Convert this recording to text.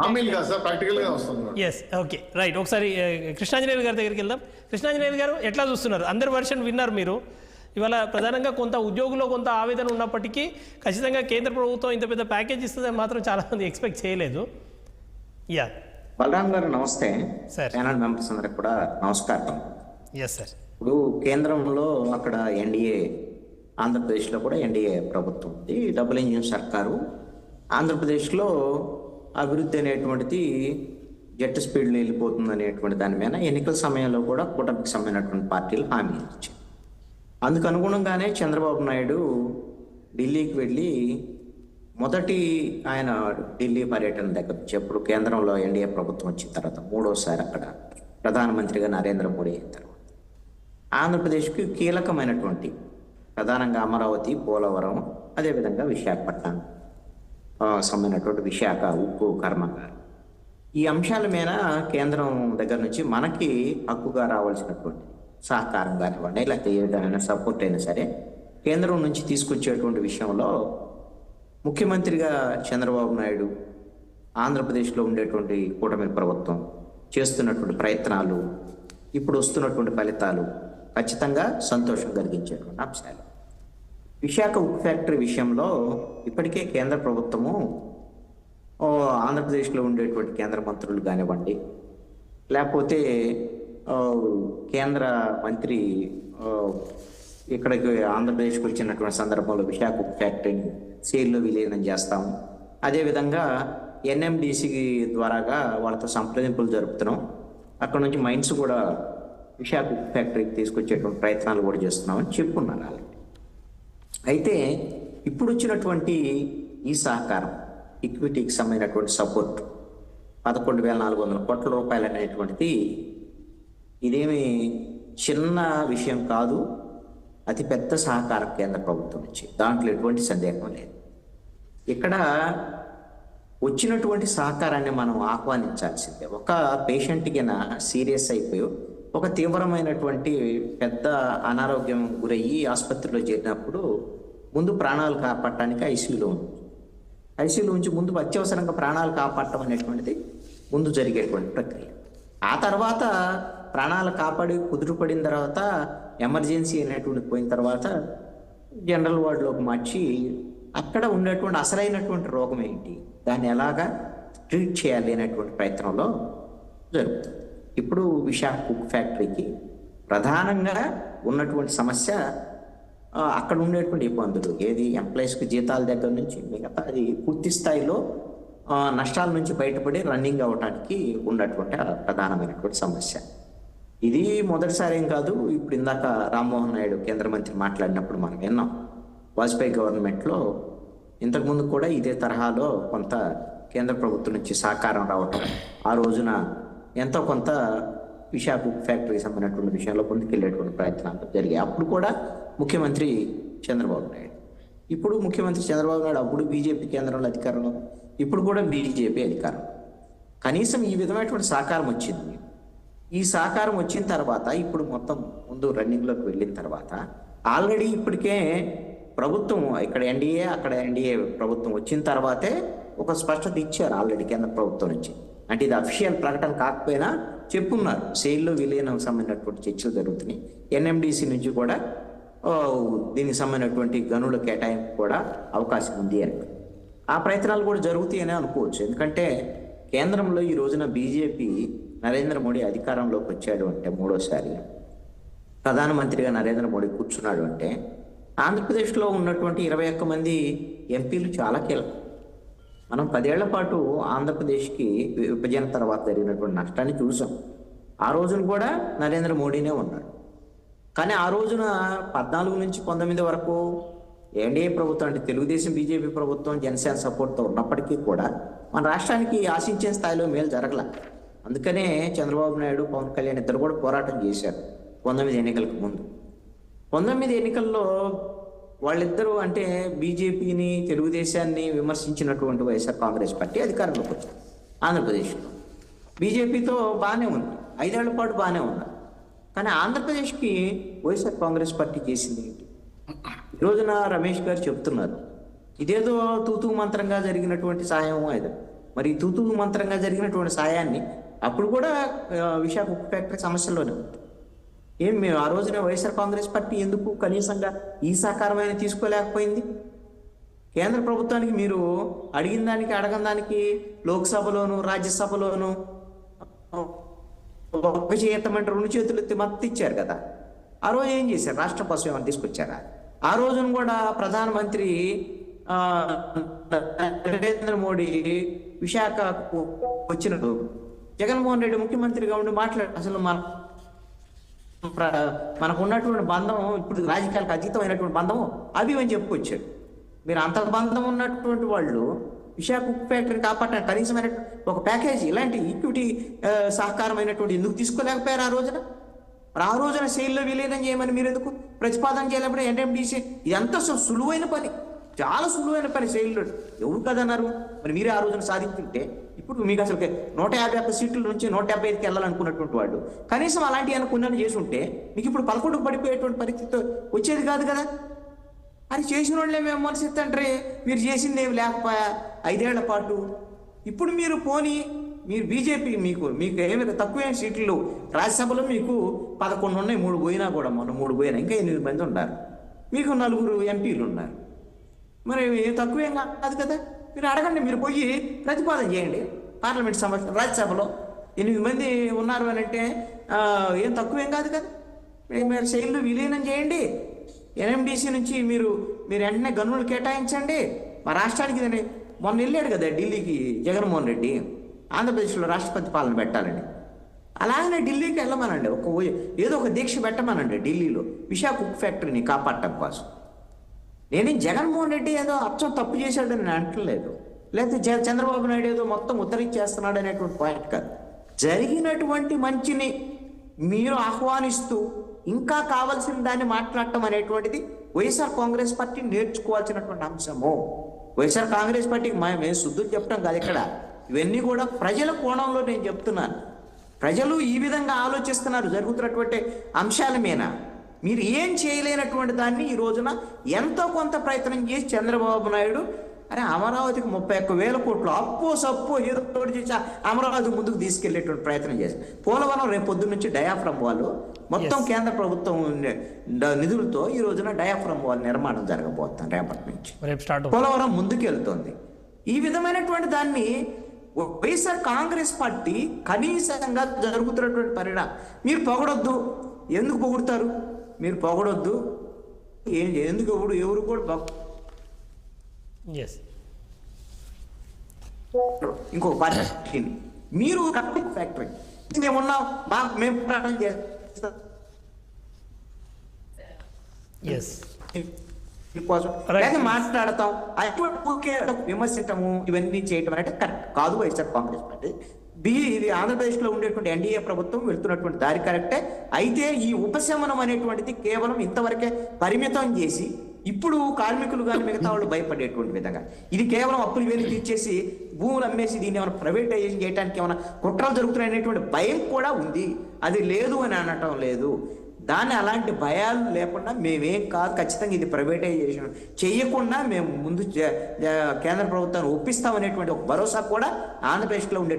హామీలు కాదు సార్, ప్రాక్టికల్గా వస్తుంది. Yes, okay, right. ఒకసారి కృష్ణాంజనేయులు గారి దగ్గరికి వెళ్దాం. కృష్ణాంజనేయులు గారు, ఎట్లా చూస్తున్నారు? అందరి వర్షన్ విన్నారు మీరు. ఇవాళ ప్రధానంగా కొంత ఉద్యోగుల్లో కొంత ఆవేదన ఉన్నప్పటికీ ఖచ్చితంగా కేంద్ర ప్రభుత్వం ఇంత పెద్ద ప్యాకేజ్ ఇస్తుందని మాత్రం చాలామంది ఎక్స్పెక్ట్ చేయలేదు. యా, బలరాం గారు నమస్తే. సార్, ప్యానల్ మెంబర్స్ అందరికి కూడా నమస్కారం. Yes sir. ఇప్పుడు కేంద్రంలో అక్కడ ఎన్డీఏ, ఆంధ్రప్రదేశ్లో కూడా ఎన్డీఏ ప్రభుత్వం ఉంది, డబుల్ ఇంజిన్ సర్కారు. ఆంధ్రప్రదేశ్లో అభివృద్ధి అనేటువంటిది జెట్ స్పీడ్లో వెళ్ళిపోతుంది అనేటువంటి దాని మీద ఎన్నికల సమయంలో కూడా కూటమికి సంబంధించినటువంటి పార్టీలు హామీ ఇచ్చాయి. అందుకు అనుగుణంగానే చంద్రబాబు నాయుడు ఢిల్లీకి వెళ్ళి మొదటి ఆయన ఢిల్లీ పర్యటన దగ్గర నుంచి, ఎప్పుడు కేంద్రంలో ఎన్డీఏ ప్రభుత్వం వచ్చిన తర్వాత మూడోసారి అక్కడ ప్రధానమంత్రిగా నరేంద్ర మోడీ అయిన తర్వాత ఆంధ్రప్రదేశ్కి కీలకమైనటువంటి ప్రధానంగా అమరావతి, పోలవరం, అదేవిధంగా విశాఖపట్నం సంబంధించినటువంటి విశాఖ ఉక్కు కర్మాగారం, ఈ అంశాల మీద కేంద్రం దగ్గర నుంచి మనకి హక్కుగా రావాల్సినటువంటి సహకారం కానివ్వండి, లేకపోతే ఏ విధమైన సపోర్ట్ అయినా సరే కేంద్రం నుంచి తీసుకొచ్చేటువంటి విషయంలో ముఖ్యమంత్రిగా చంద్రబాబు నాయుడు, ఆంధ్రప్రదేశ్లో ఉండేటువంటి కూటమి ప్రభుత్వం చేస్తున్నటువంటి ప్రయత్నాలు, ఇప్పుడు వస్తున్నటువంటి ఫలితాలు ఖచ్చితంగా సంతోషం కలిగించేటువంటి అంశాలు. విశాఖ ఉక్కు ఫ్యాక్టరీ విషయంలో ఇప్పటికే కేంద్ర ప్రభుత్వము ఆంధ్రప్రదేశ్లో ఉండేటువంటి కేంద్ర మంత్రులు కానివ్వండి, లేకపోతే కేంద్ర మంత్రి ఇక్కడికి ఆంధ్రప్రదేశ్కి వచ్చినటువంటి సందర్భంలో విశాఖ ఉక్కు ఫ్యాక్టరీని సేల్లో విలీనం చేస్తాము, అదేవిధంగా ఎన్ఎండిసి ద్వారాగా వాళ్ళతో సంప్రదింపులు జరుపుతున్నాం, అక్కడ నుంచి మైన్స్ కూడా విశాఖ ఉక్కు ఫ్యాక్టరీకి తీసుకొచ్చేటువంటి ప్రయత్నాలు కూడా చేస్తున్నామని చెప్పుకున్నారు ఆల్రెడీ. అయితే ఇప్పుడు వచ్చినటువంటి ఈ సహకారం, ఈక్విటీకి సంబంధించినటువంటి సపోర్ట్ 11,400 కోట్ల రూపాయలు అనేటువంటిది ఇదేమి చిన్న విషయం కాదు, అతి పెద్ద సహకారం కేంద్ర ప్రభుత్వం నుంచి, దాంట్లో ఎటువంటి సందేహం లేదు. ఇక్కడ వచ్చినటువంటి సహకారాన్ని మనం ఆహ్వానించాల్సిందే. ఒక పేషెంట్కి సీరియస్ అయిపోయి ఒక తీవ్రమైనటువంటి పెద్ద అనారోగ్యం గురయ్యి ఆసుపత్రిలో చేరినప్పుడు ముందు ప్రాణాలు కాపాడటానికి ఐసీయూలో ఉంచి ముందు అత్యవసరంగా ప్రాణాలు కాపాడటం అనేటువంటిది ముందు జరిగేటువంటి ప్రక్రియ. ఆ తర్వాత ప్రాణాలు కాపాడి కుదురుపడిన తర్వాత ఎమర్జెన్సీ అనేటువంటి పోయిన తర్వాత జనరల్ వార్డులోకి మార్చి అక్కడ ఉండేటువంటి అసలైనటువంటి రోగం ఏంటి, దాన్ని ఎలాగా ట్రీట్ చేయాలి అనేటువంటి ప్రయత్నంలో జరుగుతుంది. ఇప్పుడు విశాఖ ఉక్కు ఫ్యాక్టరీకి ప్రధానంగా ఉన్నటువంటి సమస్య అక్కడ ఉండేటువంటి ఇబ్బందులు, ఏది ఎంప్లాయీస్కి జీతాల దగ్గర నుంచి మిగతా అది పూర్తి స్థాయిలో నష్టాల నుంచి బయటపడి రన్నింగ్ అవ్వడానికి ఉన్నటువంటి ప్రధానమైనటువంటి సమస్య. ఇది మొదటిసారి ఏం కాదు. ఇప్పుడు ఇందాక రామ్మోహన్ నాయుడు కేంద్ర మంత్రి మాట్లాడినప్పుడు మనం విన్నాం, వాజ్పేయి గవర్నమెంట్లో ఇంతకుముందు కూడా ఇదే తరహాలో కొంత కేంద్ర ప్రభుత్వం నుంచి సహకారం రావటం, ఆ రోజున ఎంతో కొంత విశాఖ ఫ్యాక్టరీకి సంబంధించినటువంటి విషయంలో ముందుకెళ్ళేటువంటి ప్రయత్నాలు జరిగాయి. అప్పుడు కూడా ముఖ్యమంత్రి చంద్రబాబు నాయుడు, ఇప్పుడు ముఖ్యమంత్రి చంద్రబాబు నాయుడు, అప్పుడు బీజేపీ కేంద్రంలో అధికారంలో, ఇప్పుడు కూడా బీజేపీ అధికారం. కనీసం ఈ విధమైనటువంటి సహకారం వచ్చింది. ఈ సహకారం వచ్చిన తర్వాత ఇప్పుడు మొత్తం ముందు రన్నింగ్లోకి వెళ్ళిన తర్వాత ఆల్రెడీ ఇప్పటికే ప్రభుత్వం ఇక్కడ ఎన్డీఏ, అక్కడ ఎన్డీఏ ప్రభుత్వం వచ్చిన తర్వాతే ఒక స్పష్టత ఇచ్చారు ఆల్రెడీ కేంద్ర ప్రభుత్వం నుంచి. అంటే ఇది అఫీషియల్ ప్రకటన కాకపోయినా చెప్పున్నారు, సెయిల్లో విలీనం సంబంధించినటువంటి చర్చలు జరుగుతున్నాయి. ఎన్ఎండిసి నుంచి కూడా దీనికి సంబంధించినటువంటి గనుల కేటాయింపు కూడా అవకాశం ఉంది అని, ఆ ప్రయత్నాలు కూడా జరుగుతాయని అనుకోవచ్చు. ఎందుకంటే కేంద్రంలో ఈ రోజున బీజేపీ, నరేంద్ర మోడీ అధికారంలోకి వచ్చాడు అంటే, మూడోసారి ప్రధానమంత్రిగా నరేంద్ర మోడీ కూర్చున్నాడు అంటే, ఆంధ్రప్రదేశ్లో ఉన్నటువంటి 21 మంది ఎంపీలు చాలా కీలకం. మనం 10 ఏళ్ల పాటు ఆంధ్రప్రదేశ్కి విభజన తర్వాత జరిగినటువంటి నష్టాన్ని చూసాం. ఆ రోజున కూడా నరేంద్ర మోడీనే ఉన్నాడు. కానీ ఆ రోజున 14 నుంచి 19 వరకు ఎన్డీఏ ప్రభుత్వం, అంటే తెలుగుదేశం, బీజేపీ ప్రభుత్వం, జనసేన సపోర్ట్తో ఉన్నప్పటికీ కూడా మన రాష్ట్రానికి ఆశించే స్థాయిలో మేలు జరగల. అందుకనే చంద్రబాబు నాయుడు, పవన్ కళ్యాణ్ ఇద్దరు కూడా పోరాటం చేశారు 19 ఎన్నికలకు ముందు. 19 ఎన్నికల్లో వాళ్ళిద్దరూ, అంటే బీజేపీని, తెలుగుదేశాన్ని విమర్శించినటువంటి వైఎస్ఆర్ కాంగ్రెస్ పార్టీ అధికారంలోకి వచ్చింది ఆంధ్రప్రదేశ్లో. బీజేపీతో బాగానే ఉంది, 5 ఏళ్ల పాటు బాగానే ఉన్నారు. కానీ ఆంధ్రప్రదేశ్కి వైఎస్ఆర్ కాంగ్రెస్ పార్టీ చేసింది ఏంటి? ఈ రోజున రమేష్ గారు చెప్తున్నారు, ఇదేదో తూతూ మంత్రంగా జరిగినటువంటి సాయం ఇది. మరి తూతూ మంత్రంగా జరిగినటువంటి సాయాన్ని అప్పుడు కూడా విశాఖ ఉక్కు ఫ్యాక్టరీ సమస్యల్లోనే ఉంది. ఏం మేము ఆ రోజున వైఎస్ఆర్ కాంగ్రెస్ పార్టీ ఎందుకు కనీసంగా ఈ సహకారమైన తీసుకోలేకపోయింది? కేంద్ర ప్రభుత్వానికి మీరు అడిగిన దానికి అడగని దానికి లోక్సభలోను రాజ్యసభలోను ఒక చేయమంటే 2 చేతులు ఎత్తి మద్దతు ఇచ్చారు కదా. ఆ రోజు ఏం చేశారు? రాష్ట్ర కోసం ఏమైనా తీసుకొచ్చారా? ఆ రోజున కూడా ప్రధానమంత్రి నరేంద్ర మోడీ విశాఖకు వచ్చినప్పుడు జగన్మోహన్ రెడ్డి ముఖ్యమంత్రిగా ఉండి అసలు మనకు ఉన్నటువంటి బంధం ఇప్పుడు రాజకీయాలకు అతీతమైనటువంటి బంధం అవి అని చెప్పుకొచ్చారు. మీరు అంత బంధం ఉన్నటువంటి వాళ్ళు విశాఖ ఉక్కు ఫ్యాక్టరీని కాపాడడానికి కనీసమైన ఒక ప్యాకేజీ ఇలాంటి ఈక్విటీ సహకారమైనటువంటి ఎందుకు తీసుకోలేకపోయారు ఆ రోజున? మరి ఆ రోజున సెయిల్లో విలీనం చేయమని మీరు ఎందుకు ప్రతిపాదన చేయలేకపోతే ఎన్ఎండిసి ఇదంతా సులువైన పని, చాలా సులువైన పని. సెయిల్లో ఎవరు కదన్నారు? మరి మీరే ఆ రోజున సాధించుంటే ఇప్పుడు మీకు అసలు 151 సీట్ల నుంచి 175కి వెళ్ళాలనుకున్నటువంటి వాళ్ళు కనీసం అలాంటి అనుకున్నాను చేసి ఉంటే మీకు ఇప్పుడు 11కు పడిపోయేటువంటి పరిస్థితి వచ్చేది కాదు కదా. అది చేసిన వాళ్ళే మేము మనసిస్తంటే మీరు చేసింది ఏమి లేకపోయా 5 ఏళ్ల పాటు. ఇప్పుడు మీరు మీరు బీజేపీ మీకు ఏమి తక్కువ సీట్లు రాజ్యసభలో మీకు 11 ఉన్నాయి, 3 పోయినా కూడా మొన్న 3 పోయినా ఇంకా 8 మంది ఉన్నారు, మీకు 4 ఎంపీలు ఉన్నారు. మరి తక్కువేం కాదు కదా. మీరు అడగండి, మీరు పోయి ప్రతిపాదన చేయండి పార్లమెంట్ సమావేశం రాజ్యసభలో 8 మంది ఉన్నారు అని అంటే ఏం తక్కువేం కాదు కదా. మీరు శైలిలో విలీనం చేయండి, ఎన్ఎండిసి నుంచి మీరు వెంటనే గనులు కేటాయించండి. మా రాష్ట్రానికి మొన్న వెళ్ళాడు కదా ఢిల్లీకి జగన్మోహన్ రెడ్డి, ఆంధ్రప్రదేశ్లో రాష్ట్రపతి పాలన పెట్టాలండి. అలాగనే ఢిల్లీకి వెళ్ళమనండి, ఏదో ఒక దీక్ష పెట్టమనండి ఢిల్లీలో విశాఖ ఉక్కు ఫ్యాక్టరీని కాపాడటం కోసం. నేనేం జగన్మోహన్ రెడ్డి ఏదో అచ్చం తప్పు చేశాడని నేను అంటలేదు, లేకపోతే చంద్రబాబు నాయుడు ఏదో మొత్తం ఉత్తరించేస్తున్నాడు అనేటువంటి పాయింట్ కాదు. జరిగినటువంటి మంచిని మీరు ఆహ్వానిస్తూ ఇంకా కావాల్సిన దాన్ని మాట్లాడటం అనేటువంటిది వైఎస్ఆర్ కాంగ్రెస్ పార్టీ నేర్చుకోవాల్సినటువంటి అంశము. వైఎస్ఆర్ కాంగ్రెస్ పార్టీకి మేము శుద్ధులు చెప్పడం కాదు ఇక్కడ, ఇవన్నీ కూడా ప్రజల కోణంలో నేను చెప్తున్నాను. ప్రజలు ఈ విధంగా ఆలోచిస్తున్నారు జరుగుతున్నటువంటి అంశాల మీద. మీరు ఏం చేయలేనటువంటి దాన్ని ఈ రోజున ఎంతో కొంత ప్రయత్నం చేసి చంద్రబాబు నాయుడు అమరావతికి 31,000 కోట్లు అప్పో సప్పో ఏదో ఒకటి చేసి అమరావతి ముందుకు తీసుకెళ్లేటువంటి ప్రయత్నం చేశారు. పోలవరం రేపు పొద్దున్న నుంచి డయాఫ్రమ్ వాల్ మొత్తం కేంద్ర ప్రభుత్వం నిధులతో ఈ రోజున డయాఫ్రమ్ వాల్ నిర్మాణం జరగబోతుంది రేపటి నుంచి. పోలవరం ముందుకెళ్తోంది. ఈ విధమైనటువంటి దాన్ని వైఎస్ఆర్ కాంగ్రెస్ పార్టీ కనీసంగా జరుగుతున్నటువంటి పరిణామం మీరు పొగడొద్దు. ఎందుకు పొగుడతారు? మీరు పొగడొద్దు. ఎందుకు ఎవరు కూడా ఇంకొక పార్టీ మీరు ఫ్యాక్టరీ మేమున్నాం మేము ప్రాణం చేస్తాం మాట్లాడతాం, విమర్శించము, ఇవన్నీ చేయటం అంటే కరెక్ట్ కాదు. వైఎస్ఆర్ కాంగ్రెస్ పార్టీ ఇది ఆంధ్రప్రదేశ్లో ఉండేటువంటి ఎన్డీఏ ప్రభుత్వం వెళ్తున్నటువంటి దారి కరెక్టే. అయితే ఈ ఉపశమనం అనేటువంటిది కేవలం ఇంతవరకే పరిమితం చేసి ఇప్పుడు కార్మికులు కానీ మిగతా వాళ్ళు భయపడేటువంటి విధంగా ఇది కేవలం అప్పులు వేలు తీర్చేసి భూములు అమ్మేసి దీన్ని ఏమైనా ప్రైవేటైజేషన్ చేయడానికి ఏమైనా కుట్రలు జరుగుతున్నాయనేటువంటి భయం కూడా ఉంది. అది లేదు అని అనటం లేదు. దాన్ని అలాంటి భయాలు లేకుండా మేమేం కాదు, ఖచ్చితంగా ఇది ప్రైవేటైజేషన్ చేయకుండా మేము ముందు కేంద్ర ప్రభుత్వాన్ని ఒప్పిస్తామనేటువంటి ఒక భరోసా కూడా ఆంధ్రప్రదేశ్లో ఉండే